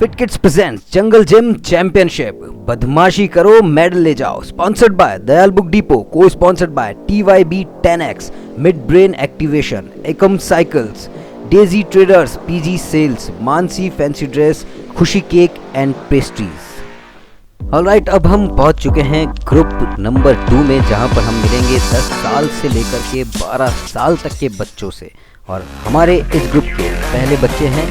Fit kids presents jungle gym championship, बदमाशी करो medal ले जाओ। Sponsored by Dayal book depot, co sponsored by TYB 10X, mid brain activation, Ekam cycles, daisy traders, PG sales, Mansi fancy dress, Khushi cake and pastries. Alright, अब हम पहुंच चुके हैं group number 2 में, जहां पर हम मिलेंगे 10 साल से लेकर के 12 साल तक के बच्चों से। और हमारे इस ग्रुप के पहले बच्चे हैं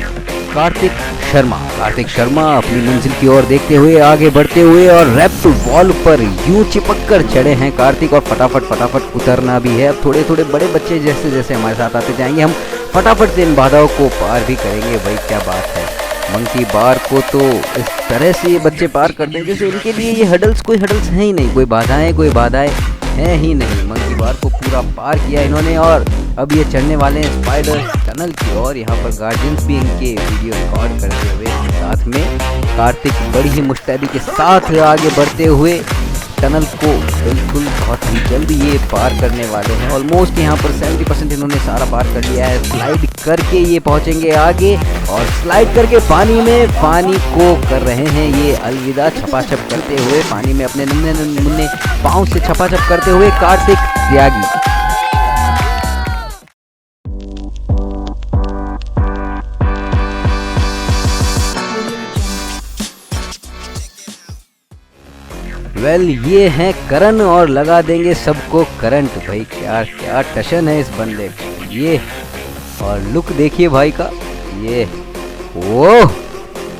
कार्तिक शर्मा। कार्तिक शर्मा अपनी मंजिल की ओर देखते हुए आगे बढ़ते हुए और रैप्ड वॉल पर यूं चिपक कर चढ़े हैं कार्तिक, और फटाफट उतरना भी है। अब थोड़े थोड़े बड़े बच्चे जैसे जैसे हमारे साथ आते जाएंगे, हम फटाफट से इन बाधाओं को पार भी करेंगे। भाई क्या बात है, मंकी बार को तो इस तरह से ये बच्चे पार करते हैं जैसे इनके लिए ये हडल्स कोई हडल्स हैं ही नहीं, कोई बाधाएं हैं ही नहीं। मंकी बार को पूरा पार किया इन्होंने और अब ये चढ़ने वाले हैं स्पाइडर टनल की ओर। यहाँ पर गार्जियंस भी इनके वीडियो रिकॉर्ड करते हुए साथ में कार्तिक बड़ी ही मुस्तैदी के साथ आगे बढ़ते हुए टनल को बिल्कुल बहुत ही जल्द ये पार करने वाले हैं। ऑलमोस्ट यहाँ पर 70% इन्होंने सारा पार कर लिया है। स्लाइड करके ये पहुँचेंगे आगे और स्लाइड करके पानी को कर रहे हैं ये अलविदा, छपाछप करते हुए पानी में अपने नन्हे मुन्ने पाँव से छपाछप करते हुए कार्तिक त्यागी। ये हैं करण और लगा देंगे सबको करंट। भाई क्या क्या टशन है इस बंदे का ये, और लुक देखिए भाई का ये, वो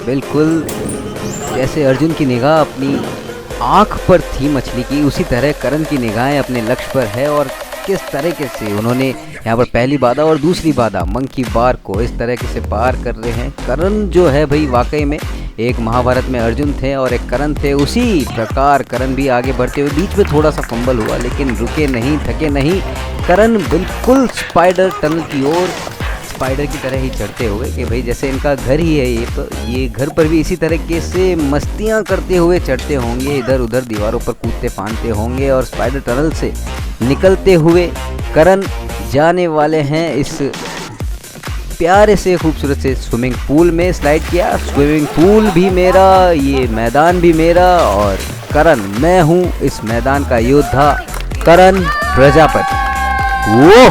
बिल्कुल जैसे अर्जुन की निगाह अपनी आँख पर थी मछली की, उसी तरह करण की निगाहें अपने लक्ष्य पर है। और किस तरीके से उन्होंने यहाँ पर पहली बाधा और दूसरी बाधा मंकी बार को इस तरह से पार कर रहे हैं। करण जो है भाई वाकई में एक महाभारत में अर्जुन थे और एक करण थे, उसी प्रकार करण भी आगे बढ़ते हुए बीच में थोड़ा सा फंबल हुआ लेकिन रुके नहीं, थके नहीं। करण बिल्कुल स्पाइडर टनल की ओर स्पाइडर की तरह ही चढ़ते हुए कि भाई जैसे इनका घर ही है ये, तो ये घर पर भी इसी तरीके से मस्तियाँ करते हुए चढ़ते होंगे, इधर उधर दीवारों पर कूदते फांदते होंगे। और स्पाइडर टनल से निकलते हुए करण जाने वाले हैं इस प्यारे से खूबसूरत से स्विमिंग पूल में। स्लाइड किया, स्विमिंग पूल भी मेरा, ये मैदान भी मेरा, और करण मैं हूँ इस मैदान का योद्धा, करण प्रजापति। वो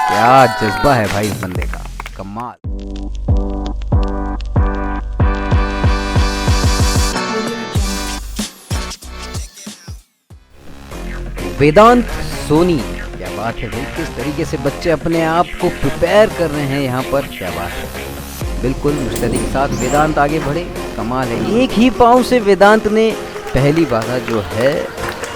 क्या जज्बा है भाई इस बंदे का, कमाल। वेदांत सोनी, क्या बात है भाई, किस तरीके से बच्चे अपने आप को प्रिपेयर कर रहे हैं यहाँ पर, क्या बात है। बिल्कुल मुस्तैदी के साथ वेदांत आगे बढ़े, कमाल है। एक ही पाँव से वेदांत ने पहली बाधा जो है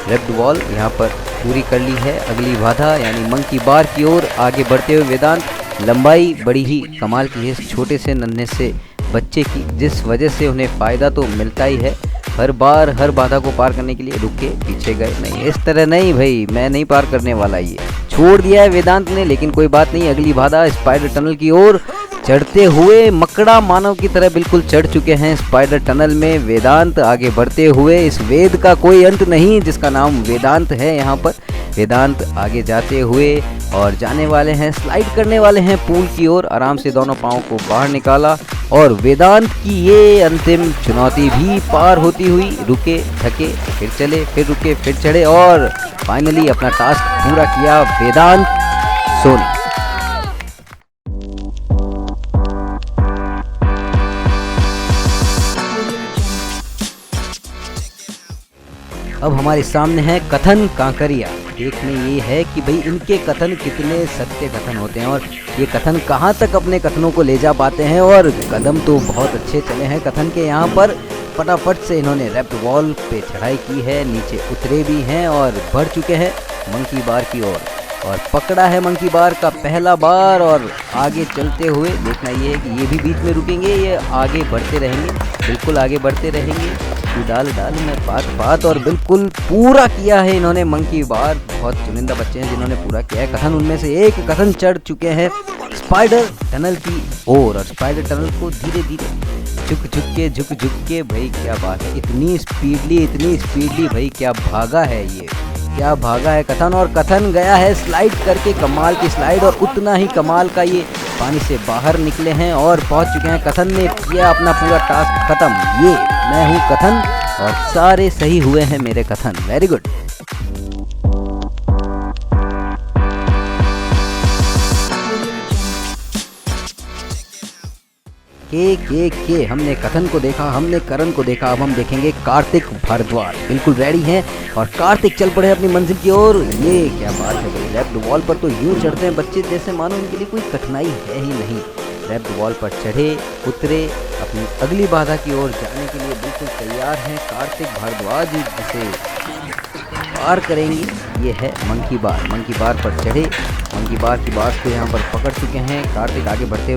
रेप्ड वॉल यहाँ पर पूरी कर ली है। अगली बाधा यानी मंकी बार की ओर आगे बढ़ते हुए वेदांत, लंबाई बड़ी ही कमाल की है इस छोटे से नन्हे से बच्चे की, जिस वजह से उन्हें फ़ायदा तो मिलता ही है। हर बार हर बाधा को पार करने के लिए रुके, पीछे गए नहीं, इस तरह नहीं भाई, मैं नहीं पार करने वाला, ये छोड़ दिया है वेदांत ने। लेकिन कोई बात नहीं, अगली बाधा स्पाइडर टनल की ओर चढ़ते हुए मकड़ा मानव की तरह बिल्कुल चढ़ चुके हैं स्पाइडर टनल में वेदांत। आगे बढ़ते हुए इस वेद का कोई अंत नहीं जिसका नाम वेदांत है। यहाँ पर वेदांत आगे जाते हुए और जाने वाले हैं, स्लाइड करने वाले हैं पूल की ओर। आराम से दोनों पाँव को बाहर निकाला और वेदांत की ये अंतिम चुनौती भी पार होती हुई रुके, थके, फिर चले, फिर रुके, फिर चढ़े और फाइनली अपना टास्क पूरा किया वेदांत सोनी। अब हमारे सामने है कथन कांकरिया। देखने ये है कि भाई इनके कथन कितने सत्य कथन होते हैं और ये कथन कहाँ तक अपने कथनों को ले जा पाते हैं। और कदम तो बहुत अच्छे चले हैं कथन के। यहाँ पर फटाफट से इन्होंने रेप्ड वॉल पे चढ़ाई की है, नीचे उतरे भी हैं और बढ़ चुके हैं मंकी बार की ओर और पकड़ा है मंकी बार का पहला बार। और आगे चलते हुए देखना ये है कि ये भी बीच में रुकेंगे, ये आगे बढ़ते रहेंगे, बिल्कुल आगे बढ़ते रहेंगे। डाल में बात और बिल्कुल पूरा किया है इन्होंने मंकी बार। बहुत चुनिंदा बच्चे हैं जिन्होंने पूरा किया है कथन, उनमें से एक कथन चढ़ चुके हैं स्पाइडर टनल की ओर। और स्पाइडर टनल को धीरे धीरे झुक के भाई क्या बात है, इतनी स्पीडली भाई क्या भागा है ये, क्या भागा है कथन। और कथन गया है स्लाइड करके, कमाल की स्लाइड और उतना ही कमाल का ये पानी से बाहर निकले हैं और पहुंच चुके हैं। कथन ने किया अपना पूरा टास्क खत्म। ये मैं हूं कथन और सारे सही हुए हैं मेरे कथन। Very good. के हमने कथन को देखा, हमने करण को देखा, अब हम देखेंगे कार्तिक भारद्वाज। बिल्कुल रेडी हैं और कार्तिक चल पड़े अपनी मंजिल की ओर। ये क्या बात है भाई, लेफ्ट वॉल पर तो यूं चढ़ते हैं बच्चे जैसे मानो उनके लिए कोई कठिनाई है ही नहीं। लेफ्ट वॉल पर चढ़े, उतरे, अपनी अगली बाधा की ओर जाने के लिए बिल्कुल तैयार हैं कार्तिक भारद्वाज, जिसे पार करेंगे। ये है मंकी बार। मंकी बार पर चढ़े, मंकी बार की बात को यहाँ पर पकड़ चुके हैं। कार्तिक आगे बढ़ते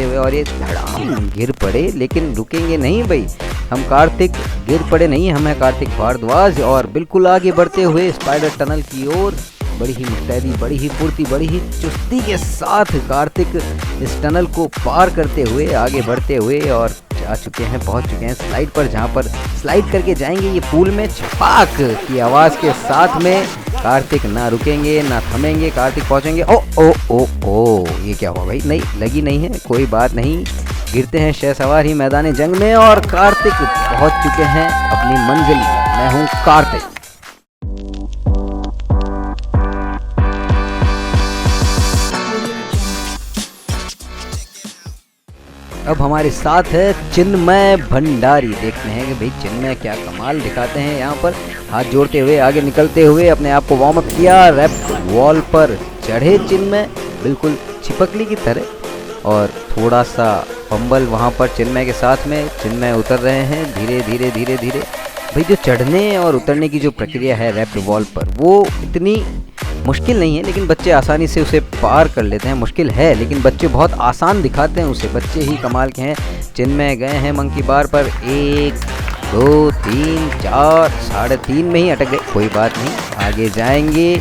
हुए और ये धड़ाम गिर पड़े, लेकिन रुकेंगे नहीं भाई। हम कार्तिक गिर पड़े नहीं, हम हैं कार्तिक भारद्वाज और बिल्कुल आगे बढ़ते हुए स्पाइडर टनल की ओर बड़ी ही मुस्तैदी, बड़ी ही फुर्ती, बड़ी ही चुस्ती के साथ कार्तिक इस टनल को पार करते हुए आगे बढ़ते हुए और जा चुके हैं, पहुंच चुके हैं स्लाइड पर, जहां पर स्लाइड करके जाएंगे ये पूल में। छपाक की आवाज़ के साथ में कार्तिक ना रुकेंगे ना थमेंगे, कार्तिक पहुंचेंगे। ओ ओ ओ ओ ये क्या हुआ भाई, नहीं लगी नहीं है, कोई बात नहीं। गिरते हैं शहसवार ही मैदान जंग में और कार्तिक पहुंच चुके हैं अपनी मंजिल में। मैं हूं कार्तिक। अब हमारे साथ है चिन्मय भंडारी। देखते हैं कि भाई चिन्मय क्या कमाल दिखाते हैं। यहाँ पर हाथ जोड़ते हुए आगे निकलते हुए अपने आप को वार्म अप किया। लेफ्ट वॉल पर चढ़े चिन्मय बिल्कुल छिपकली की तरह और थोड़ा सा फंबल वहाँ पर चिन्मय के साथ में। चिन्मय उतर रहे हैं धीरे धीरे धीरे धीरे। भाई जो चढ़ने और उतरने की जो प्रक्रिया है लेफ्ट वॉल पर वो इतनी मुश्किल नहीं है, लेकिन बच्चे आसानी से उसे पार कर लेते हैं। मुश्किल है लेकिन बच्चे बहुत आसान दिखाते हैं उसे। बच्चे ही कमाल के हैं। चिन्मय गए हैं मंकी बार पर 1 2 3 4 3.5 में ही अटक गए, कोई बात नहीं, आगे जाएंगे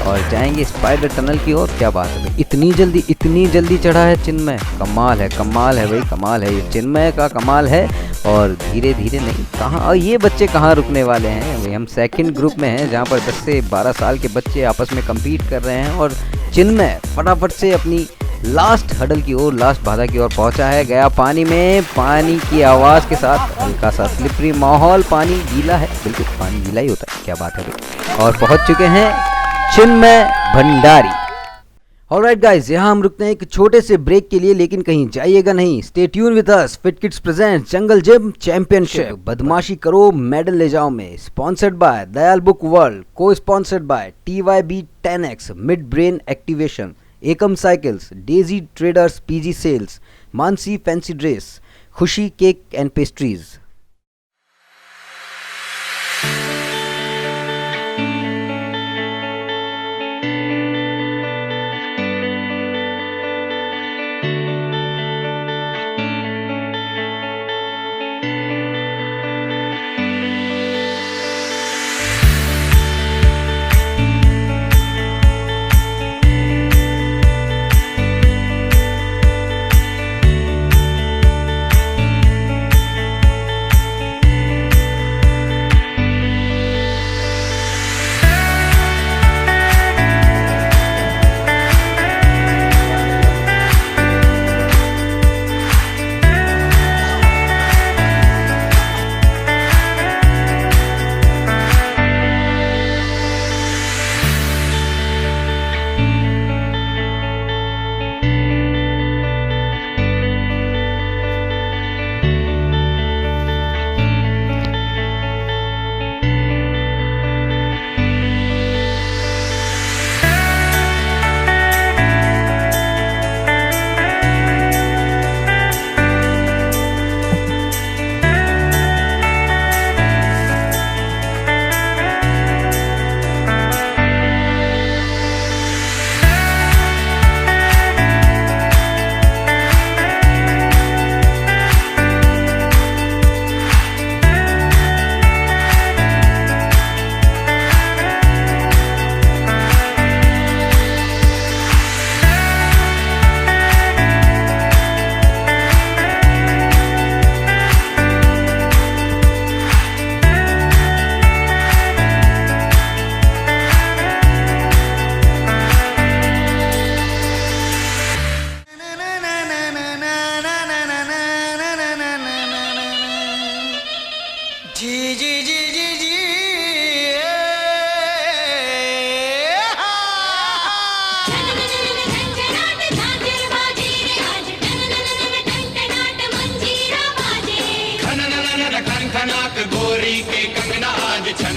और जाएंगे स्पाइडर टनल की ओर। क्या बात है भाई, इतनी जल्दी चढ़ा है चिन्मय। कमाल है भाई, कमाल है, ये चिन्मय का कमाल है। और धीरे धीरे नहीं, कहाँ, और ये बच्चे कहाँ रुकने वाले हैं भाई। हम सेकंड ग्रुप में हैं जहाँ पर 10 से 12 साल के बच्चे आपस में कम्पीट कर रहे हैं और चिन्मय फटाफट से अपनी लास्ट हडल की ओर, लास्ट बाधा की ओर पहुंचा है। गया पानी में, पानी की आवाज़ के साथ हल्का सा स्लिपरी माहौल, पानी गीला है, बिल्कुल पानी गीला ही होता है। क्या बात है भाई, और पहुंच चुके हैं चिन्मय भंडारी। ऑलराइट गाइस, यहाँ हम रुकते हैं एक छोटे से ब्रेक के लिए, लेकिन कहीं जाइएगा नहीं। Stay tune with us. Fit kids present jungle gym championship, बदमाशी करो मेडल ले जाओ में, sponsored by Dayal book world, co sponsored by TYB 10X mid brain activation, Ekam cycles, daisy traders PG sales, Mansi fancy dress, Khushi cake and pastries.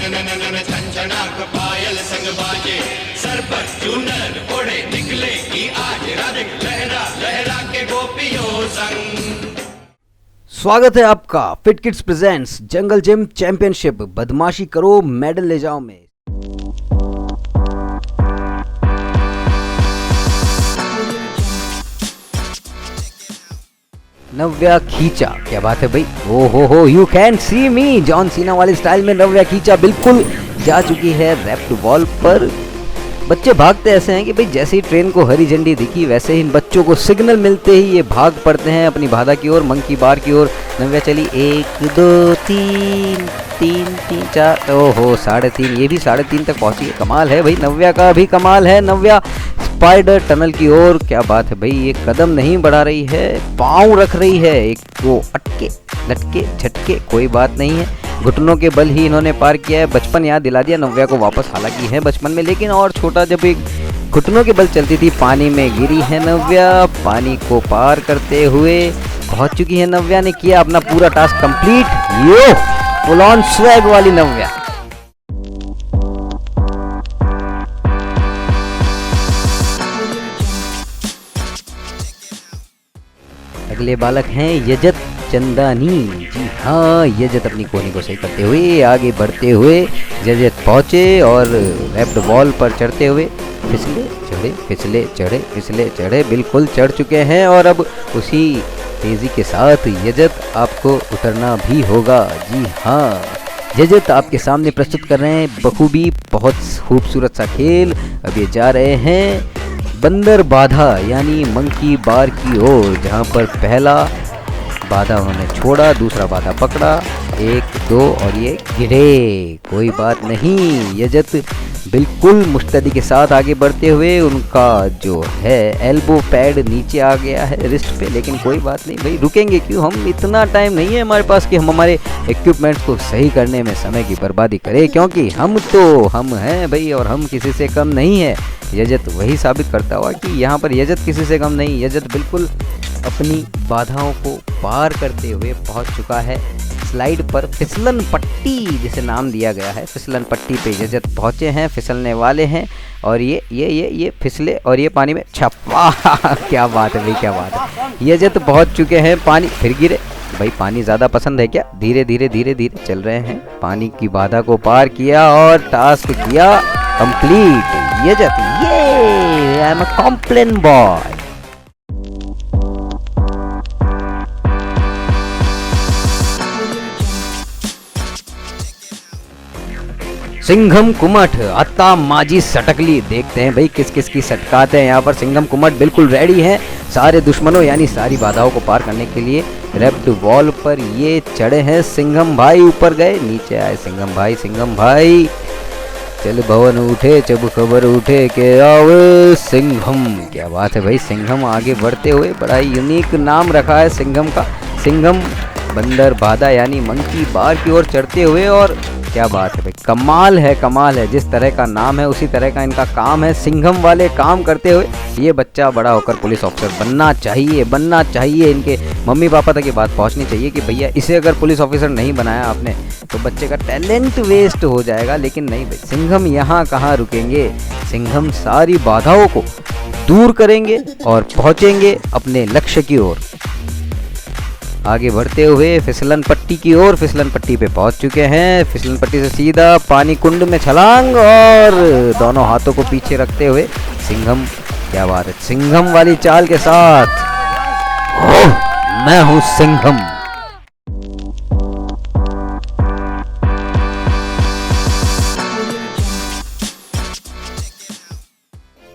छनछनाक पायल संग बाजे, sir पर चूनर ओढ़े निकले की आज राधे, लहरा लहरा के गोपियों संग। स्वागत है आपका fit kids presents jungle gym championship बदमाशी करो मेडल ले जाओ में। नव्या खींचा, क्या बात है भाई, ओ हो you can see me, John Cena वाले स्टाइल में नव्या खींचा बिल्कुल जा चुकी है रैप्ड वॉल पर। बच्चे भागते ऐसे हैं कि भाई जैसे ही ट्रेन को हरी झंडी दिखी वैसे ही इन बच्चों को सिग्नल मिलते ही ये भाग पड़ते हैं अपनी बाधा की ओर, मंकी बार की ओर। नव्या चली 1 2 3 3 3 4, ओहो 3.5, ये भी 3.5 तक पहुंची है। कमाल है भाई, नव्या का भी कमाल है। नव्या स्पाइडर टनल की ओर, क्या बात है भाई, ये कदम नहीं बढ़ा रही है, पाँव रख रही है, एक दो अटके लटके झटके कोई बात नहीं है, घुटनों के बल ही इन्होंने पार किया है। बचपन याद दिला दिया नव्या को वापस, हालांकि है बचपन में लेकिन और छोटा, जब एक घुटनों के बल चलती थी पानी में गिरी है नव्या। पानी को पार करते हुए पहुंच चुकी है नव्या, ने किया अपना पूरा task complete. Yo full on swag वाली नव्या। अगले बालक हैं यजत चंदानी। जी हाँ, यजत अपनी कोहनी को सही करते हुए आगे बढ़ते हुए यजत पहुँचे और रैप्ड वॉल पर चढ़ते हुए फिसले चढ़े फिसले चढ़े फिसले चढ़े, बिल्कुल चढ़ चुके हैं। और अब उसी तेज़ी के साथ यजत आपको उतरना भी होगा। जी हाँ, यजत आपके सामने प्रस्तुत कर रहे हैं बखूबी बहुत खूबसूरत सा खेल। अब ये जा रहे हैं बंदर बाधा यानी मंकी बार की ओर, जहाँ पर पहला बाधा उन्होंने छोड़ा, दूसरा बाधा पकड़ा, 1 2 और ये गिरे। कोई बात नहीं, यजत बिल्कुल मुस्तैदी के साथ आगे बढ़ते हुए, उनका जो है एल्बो पैड नीचे आ गया है रिस्ट पे, लेकिन कोई बात नहीं भाई, रुकेंगे क्यों, हम इतना टाइम नहीं है हमारे पास कि हम हमारे इक्विपमेंट्स को सही करने में समय की बर्बादी करें, क्योंकि हम हैं भाई और हम किसी से कम नहीं है। यजत वही साबित करता हुआ कि यहाँ पर यजत किसी से कम नहीं, यजत बिल्कुल अपनी बाधाओं को पार करते हुए पहुँच चुका है स्लाइड पर, फिसलन पट्टी जिसे नाम दिया गया है, फिसलन पट्टी पे यजत पहुँचे हैं, फिसलने वाले हैं और ये फिसले और ये पानी में छप्पा। क्या बात है भाई, क्या बात है, यजत पहुँच चुके हैं, पानी फिर गिरे भाई, पानी ज़्यादा पसंद है क्या, धीरे धीरे धीरे धीरे चल रहे हैं, पानी की बाधा को पार किया और टास्क किया कंप्लीट। यजत ये I am a Complan boy. Singham कुमठ अत्ता माजी सटकली, देखते हैं भाई किस किस की सटकाते हैं यहाँ पर। सिंघम कुमठ बिल्कुल रेडी हैं सारे दुश्मनों यानी सारी बाधाओं को पार करने के लिए। रैप्ड वॉल पर ये चढ़े हैं, सिंघम भाई ऊपर गए, नीचे आए सिंघम भाई चल भवन उठे जब खबर उठे के आओ सिंघम। क्या बात है भाई, सिंघम आगे बढ़ते हुए, बड़ा ही यूनिक नाम रखा है सिंघम का, सिंघम बंदर बाधा यानी मंकी बार की ओर चढ़ते हुए। और क्या बात है भाई, कमाल है, जिस तरह का नाम है उसी तरह का इनका काम है, सिंघम वाले काम करते हुए। ये बच्चा बड़ा होकर पुलिस ऑफिसर बनना चाहिए, इनके मम्मी पापा तक ये बात पहुंचनी चाहिए कि भैया इसे अगर पुलिस ऑफिसर नहीं बनाया आपने तो बच्चे का टैलेंट वेस्ट हो जाएगा। लेकिन नहीं भाई, सिंघम यहाँ कहाँ रुकेंगे, सिंघम सारी बाधाओं को दूर करेंगे और पहुँचेंगे अपने लक्ष्य की ओर। आगे बढ़ते हुए फिसलन पट्टी की ओर, फिसलन पट्टी पे पहुंच चुके हैं, फिसलन पट्टी से सीधा पानी कुंड में छलांग और दोनों हाथों को पीछे रखते हुए सिंघम, क्या बात है, सिंघम वाली चाल के साथ, मैं हूं सिंघम।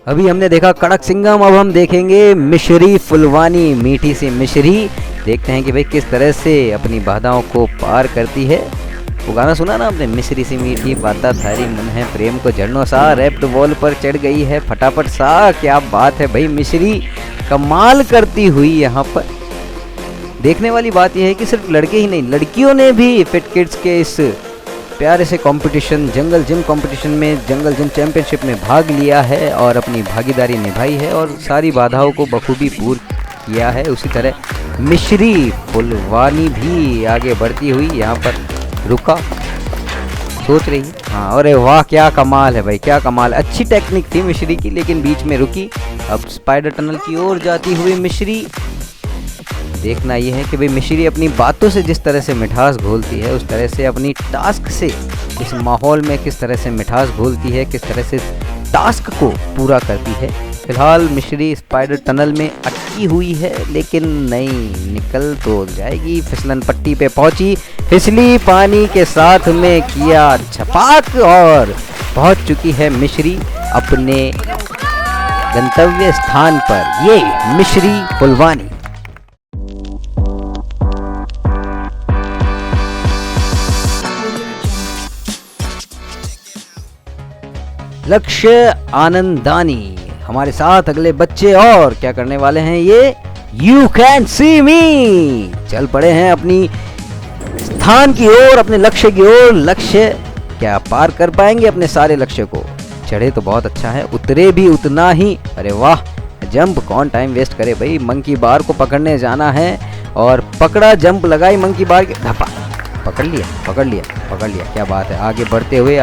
अभी हमने देखा कड़क सिंघम, अब हम देखेंगे मिश्री फुलवानी, मीठी सी मिश्री। देखते हैं कि भाई किस तरह से अपनी बाधाओं को पार करती है। वो गाना सुना ना आपने, मिश्री सी मीठी बाता थारी मन है प्रेम को झरनों सा, रैप्ड वॉल पर चढ़ गई है फटाफट सा। क्या बात है भाई, मिश्री कमाल करती हुई यहाँ पर। देखने वाली बात यह है कि सिर्फ लड़के ही नहीं, लड़कियों ने भी फिट किड्स के इस प्यारे से कंपटीशन जंगल जिम कंपटीशन में, जंगल जिम चैंपियनशिप में भाग लिया है और अपनी भागीदारी निभाई है और सारी बाधाओं को बखूबी पूर्ण किया है। उसी तरह मिश्री फुलवानी भी आगे बढ़ती हुई यहाँ पर रुका, सोच रही है हाँ, अरे वाह क्या कमाल है भाई, क्या कमाल। अच्छी टेक्निक थी मिश्री की, लेकिन बीच में रुकी। अब स्पाइडर टनल की ओर जाती हुई मिश्री। देखना ये है कि भाई मिश्री अपनी बातों से जिस तरह से मिठास घोलती है, उस तरह से अपनी टास्क से इस माहौल में किस तरह से मिठास घोलती है, किस तरह से टास्क को पूरा करती है। फिलहाल मिश्री स्पाइडर टनल में अटकी हुई है, लेकिन नहीं, निकल तो जाएगी। फिसलन पट्टी पे पहुंची, फिसली पानी के साथ में किया छपाक और पहुंच चुकी है मिश्री अपने गंतव्य स्थान पर। ये मिश्री फुलवानी। लक्ष्य आनंदानी हमारे साथ अगले बच्चे और क्या करने वाले हैं ये, यू कैन सी मी। चल पड़े हैं अपनी स्थान की ओर, अपने लक्ष्य की ओर। लक्ष्य क्या पार कर पाएंगे अपने सारे लक्ष्य को? चढ़े तो बहुत अच्छा है, उतरे भी उतना ही। अरे वाह, जंप कौन टाइम वेस्ट करे भाई, मंकी बार को पकड़ने जाना है। और पकड़ा, जंप लगाई मंकी बार के, धपा, पकड़ लिया पकड़ लिया पकड़ लिया। क्या बात है, आगे बढ़ते हुए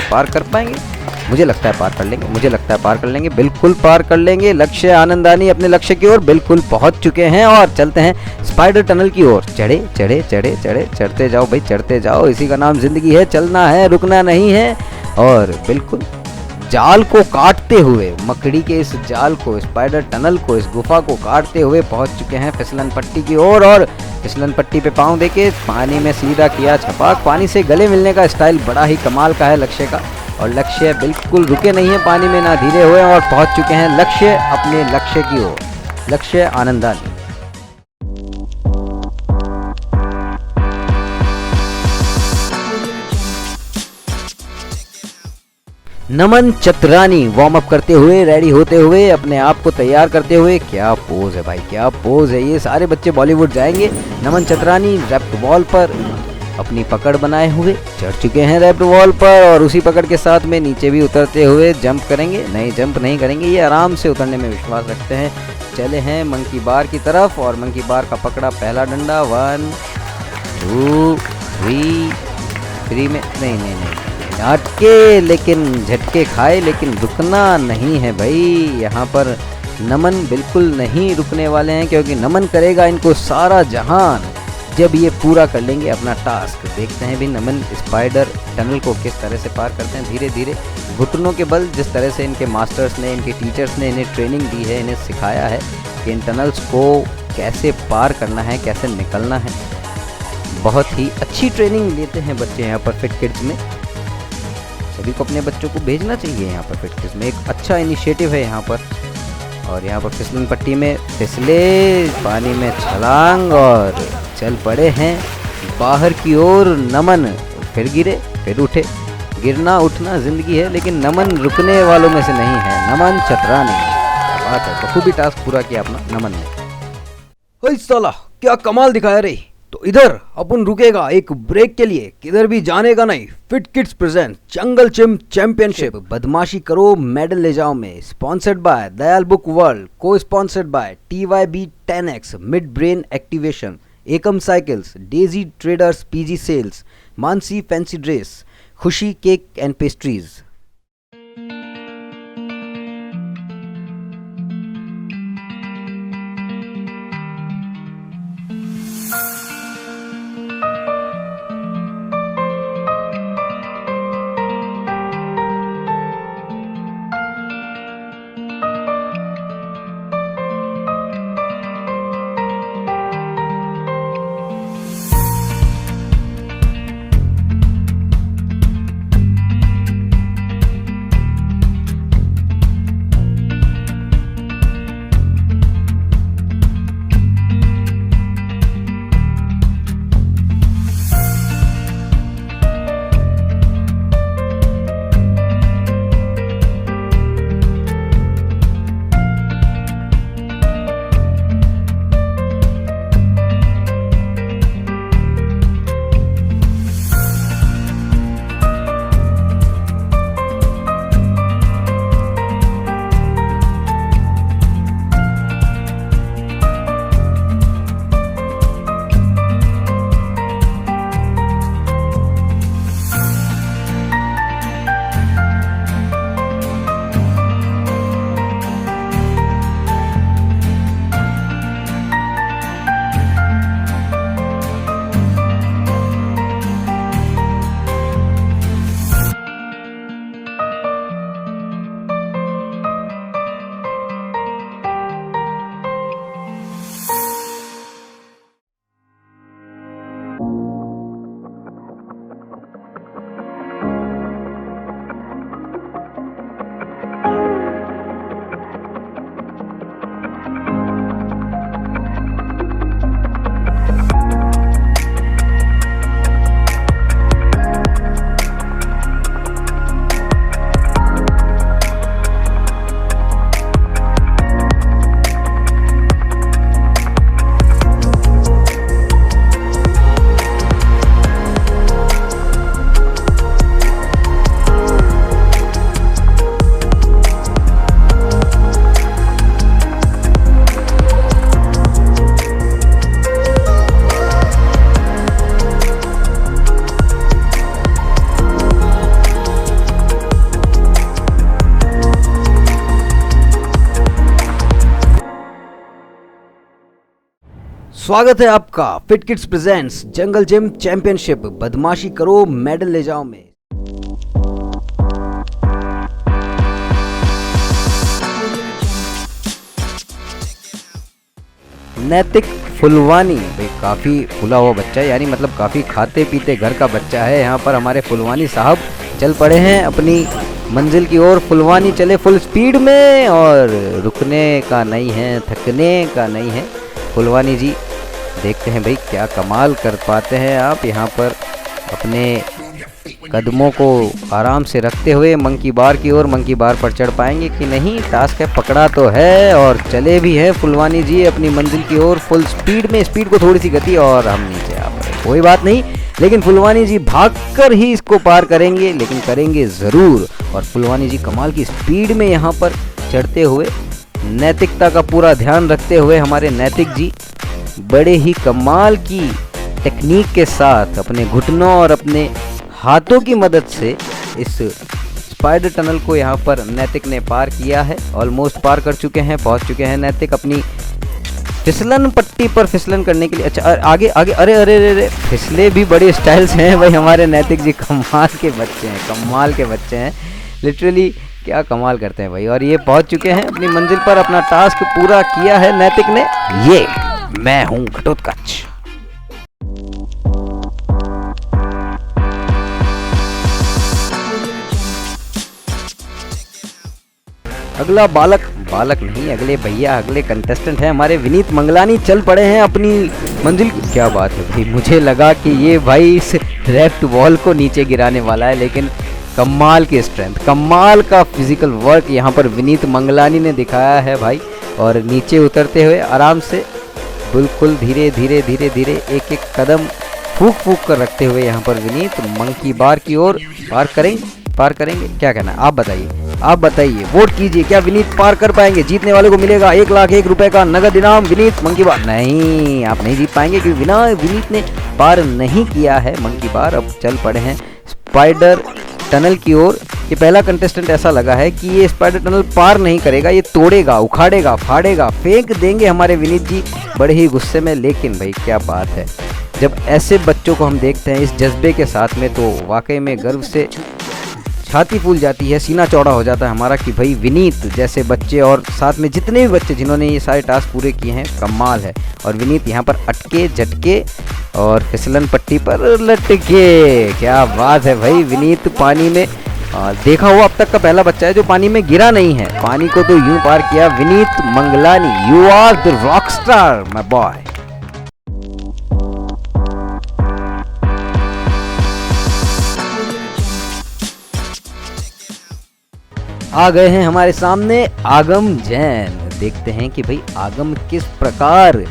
पार कर पाएंगे? मुझे लगता है पार कर लेंगे, मुझे लगता है पार कर लेंगे, बिल्कुल पार कर लेंगे। लक्ष्य आनंदानी अपने लक्ष्य की ओर बिल्कुल पहुंच चुके हैं और चलते हैं स्पाइडर टनल की ओर। चढ़े चढ़े चढ़े चढ़े चढ़ते जाओ भाई, चढ़ते जाओ, इसी का नाम जिंदगी है, चलना है, रुकना नहीं है। और बिल्कुल जाल को काटते हुए, मकड़ी के इस जाल को, स्पाइडर टनल को, इस गुफा को काटते हुए पहुंच चुके हैं फिसलन पट्टी की ओर। और फिसलन पट्टी पे पाँव देके पानी में सीधा किया छपाक। पानी से गले मिलने का स्टाइल बड़ा ही कमाल का है लक्ष्य का। और लक्ष्य बिल्कुल रुके नहीं है पानी में, ना धीरे हुए, और पहुंच चुके हैं लक्ष्य अपने लक्ष्य की ओर। लक्ष्य आनंदानी। नमन चतरानी वार्म अप करते हुए, रेडी होते हुए, अपने आप को तैयार करते हुए। क्या पोज है भाई, क्या पोज है। ये सारे बच्चे बॉलीवुड जाएंगे। नमन चतरानी रैप्ड वॉल पर अपनी पकड़ बनाए हुए चढ़ चुके हैं रैप्ड वॉल पर, और उसी पकड़ के साथ में नीचे भी उतरते हुए जंप करेंगे। नहीं, जंप नहीं करेंगे, ये आराम से उतरने में विश्वास रखते हैं। चले हैं मंकी बार की तरफ, और मंकी बार का पकड़ा पहला डंडा। 1 2 3 में नहीं, झटके, लेकिन झटके खाए, लेकिन रुकना नहीं है भाई। यहाँ पर नमन बिल्कुल नहीं रुकने वाले हैं, क्योंकि नमन करेगा इनको सारा जहान जब ये पूरा कर लेंगे अपना टास्क। देखते हैं भी नमन स्पाइडर टनल को किस तरह से पार करते हैं। धीरे धीरे घुटनों के बल, जिस तरह से इनके मास्टर्स ने, इनके टीचर्स ने इन्हें ट्रेनिंग दी है, इन्हें सिखाया है कि इन टनल्स को कैसे पार करना है, कैसे निकलना है। बहुत ही अच्छी ट्रेनिंग लेते हैं बच्चे यहाँ पर फिट किड्स में। सभी को अपने बच्चों को भेजना चाहिए यहाँ पर फिट किड्स में। एक अच्छा इनिशिएटिव है यहाँ पर। और यहाँ पर फिसलन पट्टी में फिसले, पानी में छलांग, और चल पड़े हैं बाहर की ओर। नमन फिर गिरे, फिर उठे। गिरना उठना जिंदगी है, लेकिन नमन रुकने वालों में से नहीं है। नमन चतरानी, बात है, बखूबी टास्क पूरा किया अपना नमन ने। साला क्या कमाल दिखाया रे। तो इधर अपन रुकेगा एक ब्रेक के लिए, किधर भी जाने का नहीं। Fit kids present jungle gym championship बदमाशी करो मेडल ले जाओ में, sponsored by Dayal book world, co sponsored by TYB 10X, mid brain activation, Ekam cycles, daisy traders PG sales, Mansi fancy dress, Khushi cake and pastries. स्वागत है आपका fit kids presents jungle gym championship बदमाशी करो मेडल ले जाओ में। नैतिक फुलवानी भाई काफ़ी फुला हुआ बच्चा है, यानी मतलब काफ़ी खाते पीते घर का बच्चा है। यहाँ पर हमारे फुलवानी साहब चल पड़े हैं अपनी मंजिल की ओर। फुलवानी चले फुल स्पीड में और रुकने का नहीं है, थकने का नहीं है। फुलवानी जी देखते हैं भाई क्या कमाल कर पाते हैं आप यहाँ पर अपने कदमों को आराम से रखते हुए मंकी बार की ओर। मंकी बार पर चढ़ पाएंगे कि नहीं, टास्क है, पकड़ा तो है और चले भी हैं फुलवानी जी अपनी मंजिल की ओर फुल स्पीड में। स्पीड को थोड़ी सी गति और हम नीचे आ पड़े, कोई बात नहीं, लेकिन फुलवानी जी भागकर ही इसको पार करेंगे, लेकिन करेंगे ज़रूर। और फुलवानी जी कमाल की स्पीड में यहाँ पर चढ़ते हुए, नैतिकता का पूरा ध्यान रखते हुए हमारे नैतिक जी बड़े ही कमाल की टेक्निक के साथ अपने घुटनों और अपने हाथों की मदद से इस स्पाइडर टनल को यहाँ पर नैतिक ने पार किया है। ऑलमोस्ट पार कर चुके हैं, पहुँच चुके हैं नैतिक अपनी फिसलन पट्टी पर फिसलन करने के लिए। अच्छा आगे आगे, अरे अरे अरे फिसले भी बड़े स्टाइल्स हैं भाई हमारे नैतिक जी। कमाल के बच्चे हैं, कमाल के बच्चे हैं, लिटरली क्या कमाल करते हैं भाई। और ये पहुँच चुके हैं अपनी मंजिल पर, अपना टास्क पूरा किया है नैतिक ने। ये मैं हूँ घटोत्कच। अगला बालक नहीं, अगले भैया, अगले कंटेस्टेंट हैं हमारे विनीत मंगलानी। चल पड़े हैं अपनी मंजिल की। क्या बात है भाई, मुझे लगा कि ये भाई इस लेफ्ट वॉल को नीचे गिराने वाला है, लेकिन कमाल की स्ट्रेंथ, कमाल का फिजिकल वर्क यहाँ पर विनीत मंगलानी ने दिखाया है भाई। और नीचे उतरते हुए आराम से बिल्कुल धीरे धीरे धीरे धीरे एक एक कदम फूक कर रखते हुए यहाँ पर विनीत मंकी बार की ओर पार करेंगे। क्या कहना है आप बताइए, वोट कीजिए, क्या विनीत पार कर पाएंगे? जीतने वाले को मिलेगा 1,01,000 रुपए का नगद इनाम। विनीत मंकी बार नहीं, आप नहीं जीत पाएंगे क्योंकि विनीत ने पार नहीं किया है मंकी बार। अब चल पड़े हैं स्पाइडर टनल की ओर। ये पहला कंटेस्टेंट ऐसा लगा है कि ये स्पाइडर टनल पार नहीं करेगा, ये तोड़ेगा, उखाड़ेगा, फाड़ेगा, फेंक देंगे हमारे विनीत जी बड़े ही गुस्से में। लेकिन भाई क्या बात है, जब ऐसे बच्चों को हम देखते हैं इस जज्बे के साथ में, तो वाकई में गर्व से छाती फूल जाती है, सीना चौड़ा हो जाता है हमारा कि भाई विनीत जैसे बच्चे और साथ में जितने भी बच्चे जिन्होंने ये सारे टास्क पूरे किए हैं, कमाल है। और विनीत यहाँ पर अटके झटके और फिसलन पट्टी पर लटके। क्या बात है भाई, विनीत पानी में देखा हुआ अब तक का पहला बच्चा है जो पानी में गिरा नहीं है। पानी को तो यूं पार किया Vineet Manglani. You are the rock star my boy. आ गए हैं हमारे सामने आगम जैन। देखते हैं कि भाई आगम किस प्रकार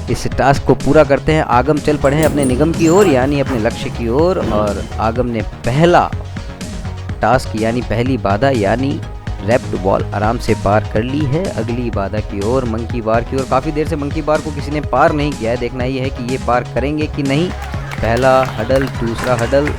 इस टास्क को पूरा करते हैं। आगम चल पड़े हैं अपने निगम की ओर, यानी अपने लक्ष्य की ओर। और आगम ने पहला टास्क यानी पहली बाधा यानी रैप्ड वॉल आराम से पार कर ली है। अगली बाधा की ओर, मंकी बार की ओर। काफ़ी देर से मंकी बार को किसी ने पार नहीं किया है, देखना ये है कि ये पार करेंगे कि नहीं। पहला हडल, दूसरा हडल,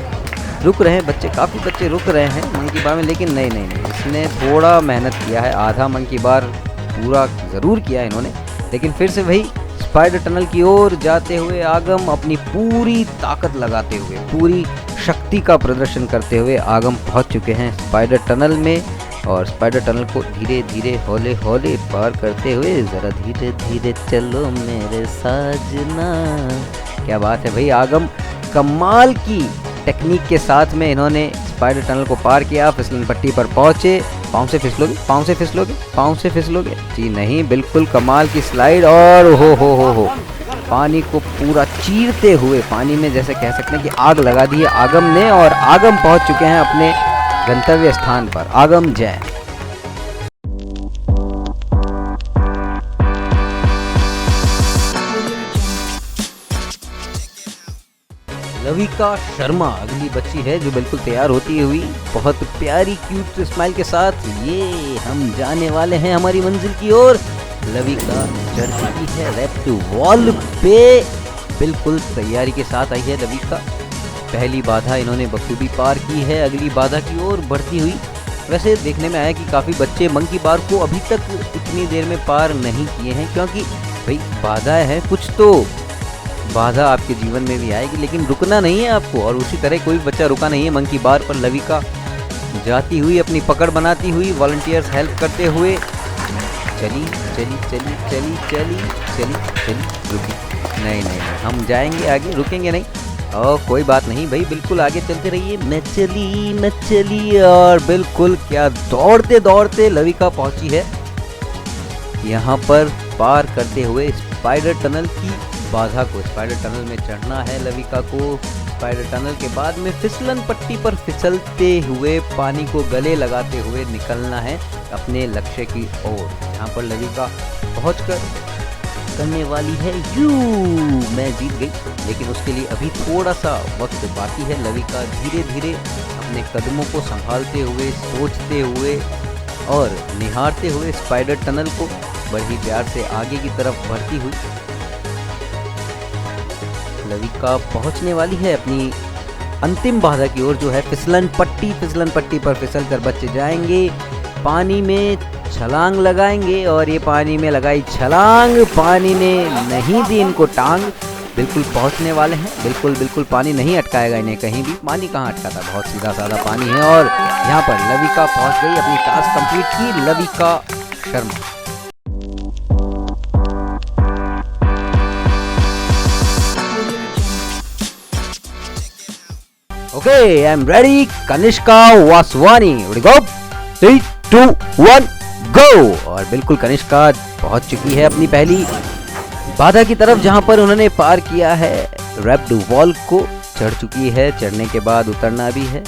रुक रहे हैं बच्चे, काफ़ी बच्चे रुक रहे हैं मंकी बार में, लेकिन नहीं, इसने थोड़ा मेहनत किया है, आधा मंकी बार पूरा ज़रूर किया इन्होंने। लेकिन फिर से वही स्पाइडर टनल की ओर जाते हुए आगम अपनी पूरी ताकत लगाते हुए, पूरी शक्ति का प्रदर्शन करते हुए आगम पहुंच चुके हैं स्पाइडर टनल में। और स्पाइडर टनल को धीरे धीरे हौले हौले पार करते हुए, ज़रा धीरे धीरे चलो मेरे साजना। क्या बात है भाई, आगम कमाल की टेक्निक के साथ में इन्होंने स्पाइडर टनल को पार किया, फिसलन पट्टी पर पहुंचे। पाँव से फिसलोगे जी नहीं, बिल्कुल कमाल की स्लाइड। और हो पानी को पूरा चीरते हुए पानी में जैसे कह सकते हैं कि आग लगा दी है आगम ने। और आगम पहुंच चुके हैं अपने गंतव्य स्थान पर। आगम जैन। लविका शर्मा अगली बच्ची है जो बिल्कुल तैयार होती हुई बहुत प्यारी क्यूट स्माइल के साथ ये हम जाने वाले हैं हमारी मंजिल की ओर। लविका चढ़ चुकी है लेफ्ट वॉल पे, बिल्कुल तैयारी के साथ आई है लविका। पहली बाधा इन्होंने बखूबी पार की है, अगली बाधा की ओर बढ़ती हुई। वैसे देखने में आया कि काफ़ी बच्चे मंकी बार को अभी तक इतनी देर में पार नहीं किए हैं, क्योंकि भाई बाधाएं हैं, कुछ तो बाधा आपके जीवन में भी आएगी, लेकिन रुकना नहीं है आपको। और उसी तरह कोई बच्चा रुका नहीं है मंकी बार पर। लविका जाती हुई, अपनी पकड़ बनाती हुई, वॉलंटियर्स हेल्प करते हुए चली चली चली चली चली चली चली रुकी। नहीं नहीं नहीं, हम जाएंगे आगे, रुकेंगे नहीं। और कोई बात नहीं भाई, बिल्कुल आगे चलते रहिए। मैं चली और बिल्कुल क्या दौड़ते दौड़ते लविका पहुंची है यहाँ पर पार करते हुए स्पाइडर टनल की बाधा को। स्पाइडर टनल में चढ़ना है लविका को। स्पाइडर टनल के बाद में फिसलन पट्टी पर फिसलते हुए पानी को गले लगाते हुए निकलना है अपने लक्ष्य की ओर, जहाँ पर लविका पहुंचकर करने वाली है यू, मैं जीत गई। लेकिन उसके लिए अभी थोड़ा सा वक्त बाकी है। लविका धीरे धीरे अपने कदमों को संभालते हुए, सोचते हुए और निहारते हुए स्पाइडर टनल को बड़ी प्यार से आगे की तरफ बढ़ती हुई लविका पहुंचने वाली है अपनी अंतिम बाधा की ओर, जो है फिसलन पट्टी। फिसलन पट्टी पर फिसल कर बच्चे जाएंगे, पानी में छलांग लगाएंगे। और ये पानी में लगाई छलांग, पानी ने नहीं दी इनको टांग। बिल्कुल पहुंचने वाले हैं, बिल्कुल बिल्कुल पानी नहीं अटकाएगा इन्हें कहीं भी। पानी कहाँ अटकाता, बहुत सीधा साधा पानी है। और यहाँ पर लविका पहुंच गई, अपनी टास्क कंप्लीट की। Lavika Sharma. Okay, I am ready. Kanishka Vaswani, go 3 2 1 go. और बिल्कुल कनिष्का पहुंच चुकी है अपनी पहली बाधा की तरफ, जहां पर उन्होंने पार किया है रैप्ड वॉल को। चढ़ चुकी है, चढ़ने के बाद उतरना भी है।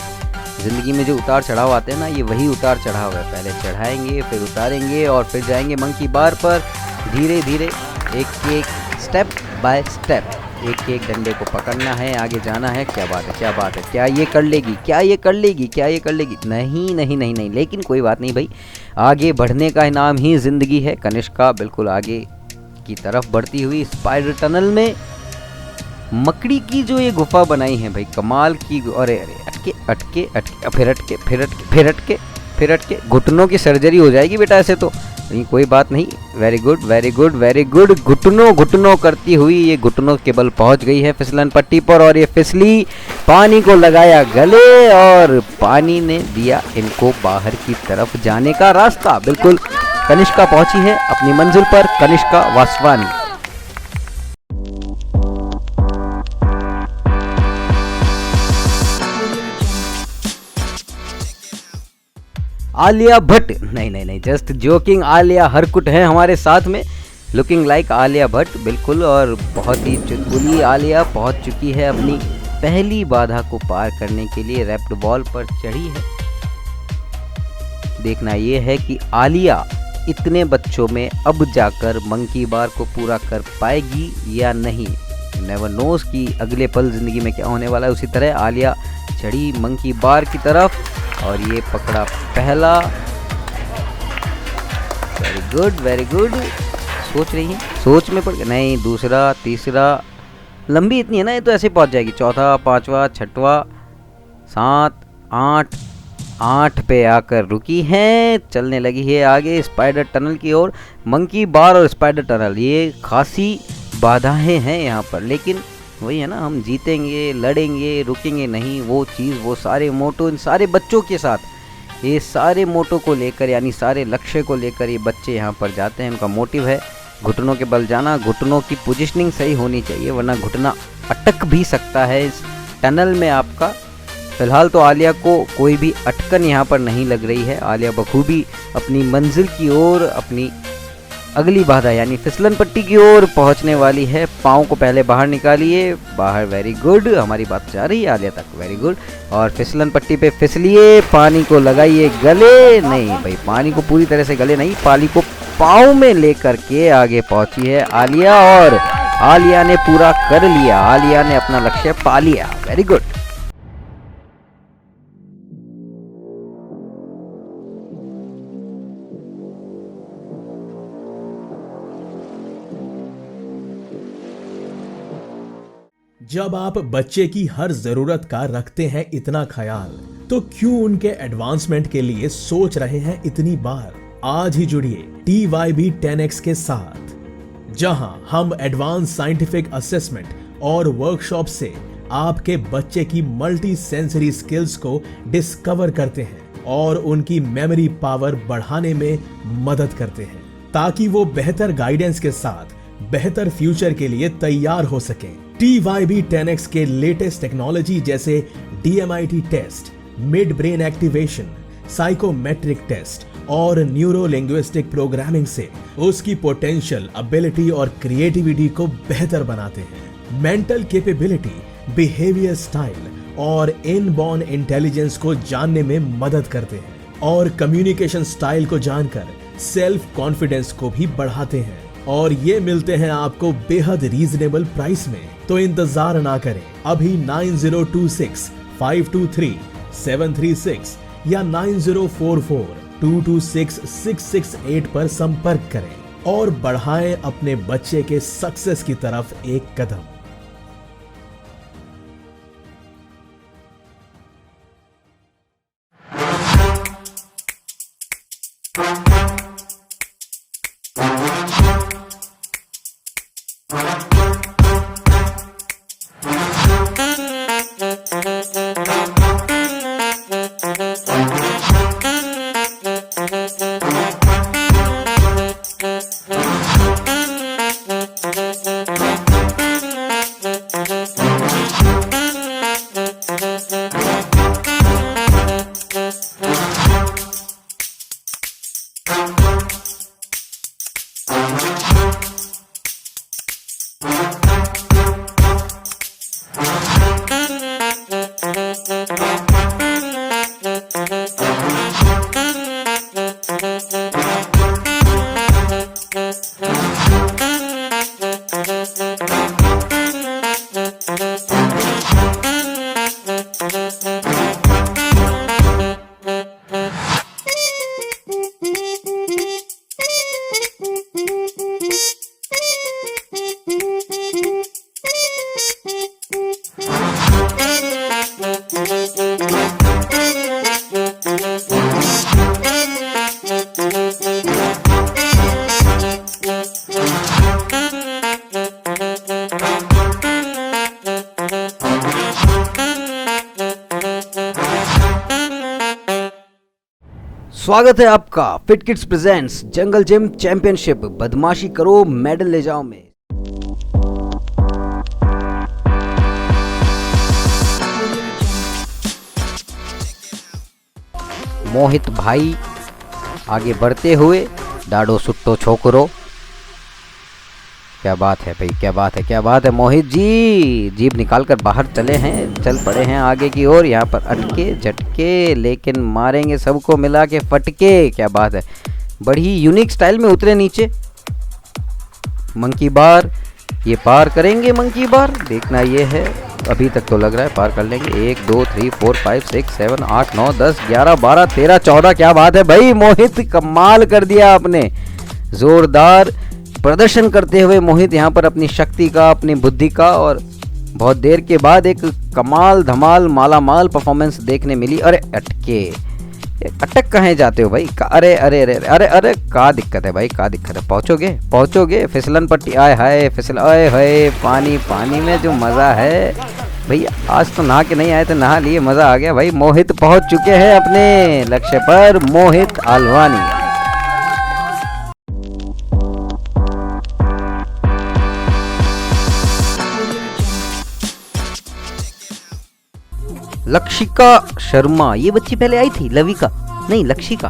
जिंदगी में जो उतार चढ़ाव आते हैं ना, ये वही उतार चढ़ाव है। पहले चढ़ाएंगे, फिर उतारेंगे और फिर जाएंगे मंकी बार पर। धीरे धीरे एक एक स्टेप बाय स्टेप, एक एक डंडे को पकड़ना है, आगे जाना है। क्या बात है, क्या बात है, क्या ये कर लेगी, क्या ये कर लेगी, क्या ये कर लेगी? नहीं नहीं नहीं नहीं, लेकिन कोई बात नहीं भाई, आगे बढ़ने का नाम ही जिंदगी है। कनिष्का बिल्कुल आगे की तरफ बढ़ती हुई स्पाइडर टनल में मकड़ी की जो ये गुफा बनाई है भाई, कमाल की। अरे अरे, अटके अटके अटके, फिर अटके फिर अटके फिर अटके फिर अटके, घुटनों की सर्जरी हो जाएगी बेटा ऐसे तो। नहीं कोई बात नहीं, very good very good very good. घुटनों घुटनों करती हुई ये घुटनों के बल पहुंच गई है फिसलन पट्टी पर। और ये फिसली, पानी को लगाया गले और पानी ने दिया इनको बाहर की तरफ जाने का रास्ता। बिल्कुल कनिष्का पहुंची है अपनी मंजिल पर, कनिष्का वासवानी। आलिया भट्ट, नहीं नहीं नहीं, जस्ट जोकिंग, आलिया हरकुट है हमारे साथ में, लुकिंग लाइक आलिया भट्ट बिल्कुल। और बहुत ही चुटकुली आलिया पहुंच चुकी है अपनी पहली बाधा को पार करने के लिए, रैप्ड बॉल पर चढ़ी है। देखना ये है कि आलिया इतने बच्चों में अब जाकर मंकी बार को पूरा कर पाएगी या नहीं। नेवर नोस कि अगले पल जिंदगी में क्या होने वाला है। उसी तरह आलिया चढ़ी मंकी बार की तरफ और ये पकड़ा पहला। Very good very good. सोच रही है, सोच में पड़ गया, नहीं दूसरा तीसरा, लंबी इतनी है ना ये तो ऐसे पहुंच जाएगी। चौथा, पांचवा, छठवा, 7, 8, 8 पे आकर रुकी है, चलने लगी है आगे स्पाइडर टनल की ओर। मंकी बार और स्पाइडर टनल ये खासी बाधाएं हैं यहाँ पर, लेकिन वही है ना, हम जीतेंगे, लड़ेंगे, रुकेंगे नहीं। वो चीज़, वो सारे मोटो इन सारे बच्चों के साथ, ये सारे मोटो को लेकर यानी सारे लक्ष्य को लेकर ये बच्चे यहाँ पर जाते हैं। उनका मोटिव है घुटनों के बल जाना। घुटनों की पोजीशनिंग सही होनी चाहिए, वरना घुटना अटक भी सकता है इस टनल में आपका। फिलहाल तो आलिया को कोई भी अटकन यहाँ पर नहीं लग रही है। आलिया बखूबी अपनी मंजिल की ओर, अपनी अगली बाधा यानी फिसलन पट्टी की ओर पहुंचने वाली है। पाँव को पहले बाहर निकालिए, बाहर, वेरी गुड। हमारी बात जा रही है आलिया तक, वेरी गुड। और फिसलन पट्टी पे फिसलिए, पानी को लगाइए गले, नहीं भाई पानी को पूरी तरह से गले नहीं, पानी को पाँव में लेकर के आगे पहुंची है आलिया और आलिया ने पूरा कर लिया। आलिया ने अपना लक्ष्य पा लिया, वेरी गुड। जब आप बच्चे की हर जरूरत का रखते हैं इतना ख्याल, तो क्यों उनके एडवांसमेंट के लिए सोच रहे हैं इतनी बार? आज ही जुड़िए TYB 10X के साथ। जहां हम एडवांस साइंटिफिक असेसमेंट और वर्कशॉप से आपके बच्चे की मल्टी सेंसरी स्किल्स को डिस्कवर करते हैं और उनकी मेमोरी पावर बढ़ाने में मदद करते हैं, ताकि वो बेहतर गाइडेंस के साथ बेहतर फ्यूचर के लिए तैयार हो सकें। TYB 10X के लेटेस्ट टेक्नोलॉजी जैसे DMIT test, mid brain activation, psychometric test और न्यूरो लिंग्विस्टिक प्रोग्रामिंग से उसकी पोटेंशियल, एबिलिटी और क्रिएटिविटी को बेहतर बनाते हैं। मेंटल कैपेबिलिटी, बिहेवियर स्टाइल और इनबॉर्न इंटेलिजेंस को जानने में मदद करते हैं और कम्युनिकेशन स्टाइल को जानकर सेल्फ कॉन्फिडेंस को भी बढ़ाते हैं। और ये मिलते हैं आपको बेहद रीजनेबल प्राइस में। तो इंतजार ना करें, अभी 9026523736 या 9044226668 पर संपर्क करें और बढ़ाएं अपने बच्चे के सक्सेस की तरफ एक कदम। स्वागत है आपका fit kids presents jungle gym championship बदमाशी करो मेडल ले जाओ में। मोहित भाई आगे बढ़ते हुए डाडो सुट्टो छोकरो। क्या बात है भाई, क्या बात है, क्या बात है। मोहित जी जीभ निकाल कर बाहर चले हैं, चल पड़े हैं आगे की ओर। यहाँ पर अटके झटके लेकिन मारेंगे सबको मिला के फटके। क्या बात है, बड़ी यूनिक स्टाइल में उतरे नीचे। मंकी बार ये पार करेंगे, मंकी बार देखना ये है। अभी तक तो लग रहा है पार कर लेंगे। 1 2 3 4 5 6 7 8 9 10 11 12 13 14। क्या बात है भाई, मोहित कमाल कर दिया आपने। जोरदार प्रदर्शन करते हुए मोहित यहाँ पर अपनी शक्ति का, अपनी बुद्धि का और बहुत देर के बाद एक कमाल धमाल मालामाल परफॉर्मेंस देखने मिली। अरे अटके, अटक कहाँ जाते हो भाई? अरे अरे अरे अरे अरे क्या दिक्कत है भाई, क्या दिक्कत है? पहुँचोगे पहुँचोगे? फिसलन पट्टी आए हाय फिसल, आए हाय पानी, पानी में जो मज़ा है भैया। आज तो नहा के नहीं आए थे, नहा लिए, मज़ा आ गया भाई। मोहित पहुँच चुके हैं अपने लक्ष्य पर, मोहित आलवानी। लक्षिका शर्मा, ये बच्ची पहले आई थी, लविका नहीं लक्षिका,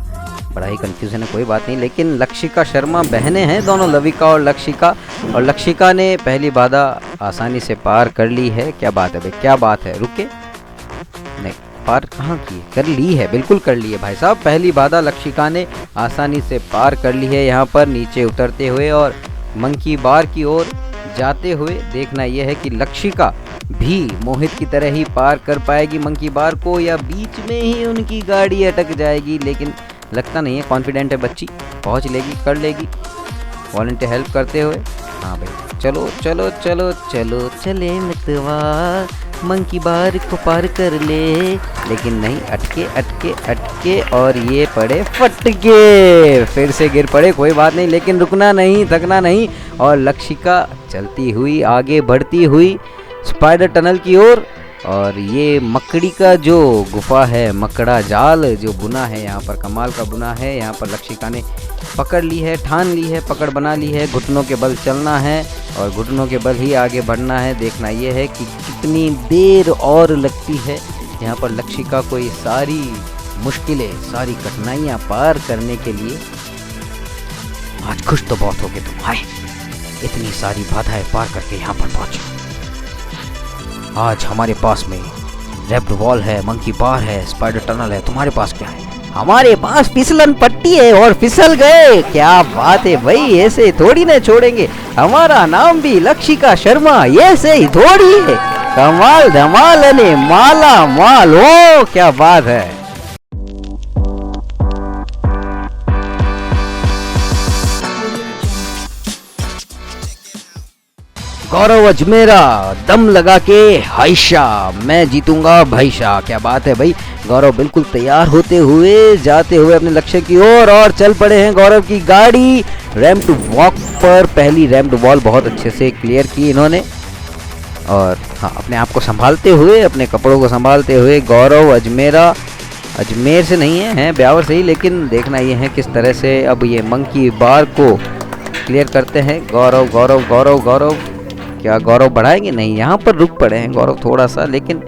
बड़ा ही कंफ्यूजन है, कोई बात नहीं। लेकिन लक्षिका शर्मा बहनें हैं दोनों, लविका और लक्षिका। और लक्षिका ने पहली बाधा आसानी से पार कर ली है। क्या बात है भाई, क्या बात है। रुके नहीं, पार कहाँ की, कर ली है, बिल्कुल कर ली है भाई साहब। पहली बाधा लक्षिका ने आसानी से पार कर ली है। यहाँ पर नीचे उतरते हुए और मंकी बार की ओर जाते हुए देखना यह है कि लक्षिका भी मोहित की तरह ही पार कर पाएगी मंकी बार को, या बीच में ही उनकी गाड़ी अटक जाएगी। लेकिन लगता नहीं है, कॉन्फिडेंट है बच्ची, पहुंच लेगी, कर लेगी। वॉलंटियर हेल्प करते हुए, हाँ भाई चलो चलो चलो चलो चले मितवा मंकी बार को पार कर ले, लेकिन नहीं, अटके अटके अटके और ये पड़े फटके। फिर से गिर पड़े, कोई बात नहीं, लेकिन रुकना नहीं, थकना नहीं। और लक्षिका चलती हुई आगे बढ़ती हुई स्पाइडर टनल की ओर। और ये मकड़ी का जो गुफा है, मकड़ा जाल जो बुना है यहाँ पर, कमाल का बुना है। यहाँ पर लक्षिका ने पकड़ ली है, ठान ली है, पकड़ बना ली है। घुटनों के बल चलना है और घुटनों के बल ही आगे बढ़ना है। देखना ये है कि कितनी देर और लगती है यहाँ पर लक्षिका को ये सारी मुश्किलें, सारी कठिनाइयाँ पार करने के लिए। आज खुश तो बहुत होगे तुम, आए इतनी सारी बाधाएं पार करके यहाँ पर पहुँचे। आज हमारे पास में रैप्ड वॉल है, मंकी बार है, स्पाइडर टनल है, तुम्हारे पास क्या है? हमारे पास फिसलन पट्टी है और फिसल गए। क्या बात है भाई, ऐसे थोड़ी ना छोड़ेंगे। हमारा नाम भी लक्षिका शर्मा, ऐसे ही थोड़ी है। कमाल धमाल ने माला माल हो, क्या बात है। गौरव अजमेरा दम लगा के हाइशा, मैं जीतूंगा भाईशा। क्या बात है भाई, गौरव बिल्कुल तैयार होते हुए जाते हुए अपने लक्ष्य की ओर और चल पड़े हैं। गौरव की गाड़ी रैम्प्ड वॉक पर पहली रैम्प्ड वॉल बहुत अच्छे से क्लियर की इन्होंने। और हाँ, अपने आप को संभालते हुए, अपने कपड़ों को संभालते हुए गौरव अजमेरा, अजमेर से नहीं है, ब्यावर से ही, लेकिन देखना ये है किस तरह से अब ये मंकी बार को क्लियर करते हैं। गौरव गौरव गौरव गौरव, क्या गौरव बढ़ाएंगे? नहीं, यहाँ पर रुक पड़े हैं गौरव थोड़ा सा, लेकिन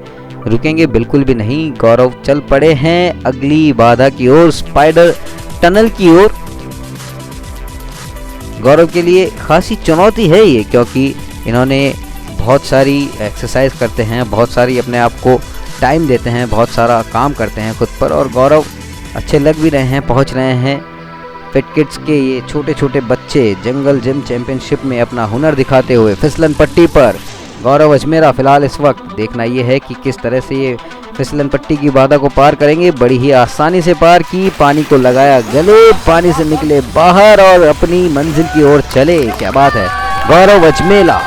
रुकेंगे बिल्कुल भी नहीं। गौरव चल पड़े हैं अगली बाधा की ओर, स्पाइडर टनल की ओर। गौरव के लिए खासी चुनौती है ये, क्योंकि इन्होंने बहुत सारी एक्सरसाइज करते हैं, बहुत सारी अपने आप को टाइम देते हैं, बहुत सारा काम करते हैं खुद पर। और गौरव अच्छे लग भी रहे हैं, पहुँच रहे हैं। फिट किड्स के ये छोटे छोटे बच्चे जंगल जिम चैंपियनशिप में अपना हुनर दिखाते हुए फिसलन पट्टी पर गौरव अजमेरा फिलहाल इस वक्त। देखना ये है कि किस तरह से ये फिसलन पट्टी की बाधा को पार करेंगे। बड़ी ही आसानी से पार की, पानी को लगाया गले, पानी से निकले बाहर और अपनी मंजिल की ओर चले। क्या बात है, गौरव अजमेरा।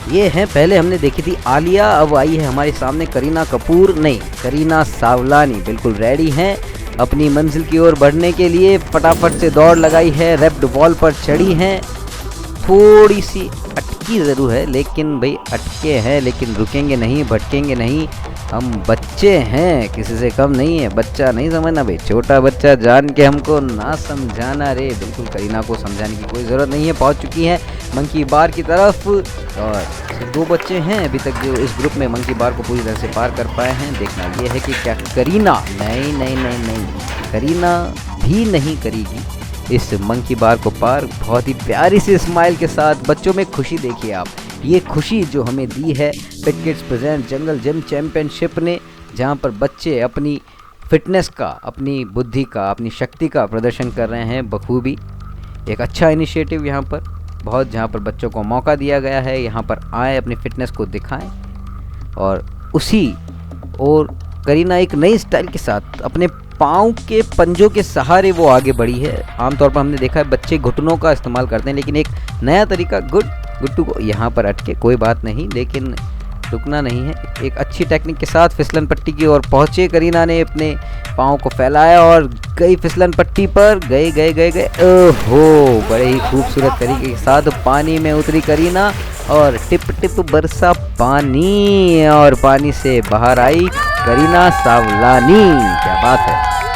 ये है, पहले हमने देखी थी आलिया, अब आई है हमारे सामने करीना कपूर, नहीं करीना सावलानी। बिल्कुल रेडी हैं अपनी मंजिल की ओर बढ़ने के लिए, फटाफट से दौड़ लगाई है, रैप्ड वॉल पर चढ़ी हैं। थोड़ी सी अटकी ज़रूर है, लेकिन भाई अटके हैं, लेकिन रुकेंगे नहीं, भटकेंगे नहीं। हम बच्चे हैं, किसी से कम नहीं है। बच्चा नहीं समझना भाई, छोटा बच्चा जान के हमको ना समझाना रे। बिल्कुल करीना को समझाने की कोई ज़रूरत नहीं है, पहुंच चुकी है मंकी बार की तरफ। और सिर्फ 2 बच्चे हैं अभी तक जो इस ग्रुप में मंकी बार को पूरी तरह से पार कर पाए हैं। देखना ये है कि क्या करीना, नहीं नहीं नहीं नहीं, करीना भी नहीं करेगी इस मंकी बार को पार। बहुत ही प्यारी सी स्माइल के साथ बच्चों में खुशी देखिए आप, ये खुशी जो हमें दी है fit kids present jungle gym championship ने, जहाँ पर बच्चे अपनी फिटनेस का, अपनी बुद्धि का, अपनी शक्ति का प्रदर्शन कर रहे हैं बखूबी। एक अच्छा इनिशिएटिव यहाँ पर बहुत, जहाँ पर बच्चों को मौका दिया गया है यहाँ पर आए, अपनी फिटनेस को दिखाएं। और उसी और करीना एक नई स्टाइल के साथ अपने पाँव के पंजों के सहारे वो आगे बढ़ी है। आमतौर पर हमने देखा है बच्चे घुटनों का इस्तेमाल करते हैं, लेकिन एक नया तरीका गुट्टू को यहाँ पर अटके कोई बात नहीं, लेकिन रुकना नहीं है। एक अच्छी टेक्निक के साथ फिसलन पट्टी की ओर पहुँचे करीना ने, अपने पाँव को फैलाया और गई फिसलन पट्टी पर, गए गए गए गए। ओहो, बड़े ही खूबसूरत तरीके के साथ पानी में उतरी करीना और टिप टिप बरसा पानी और पानी से बाहर आई करीना सावलानी। क्या बात है।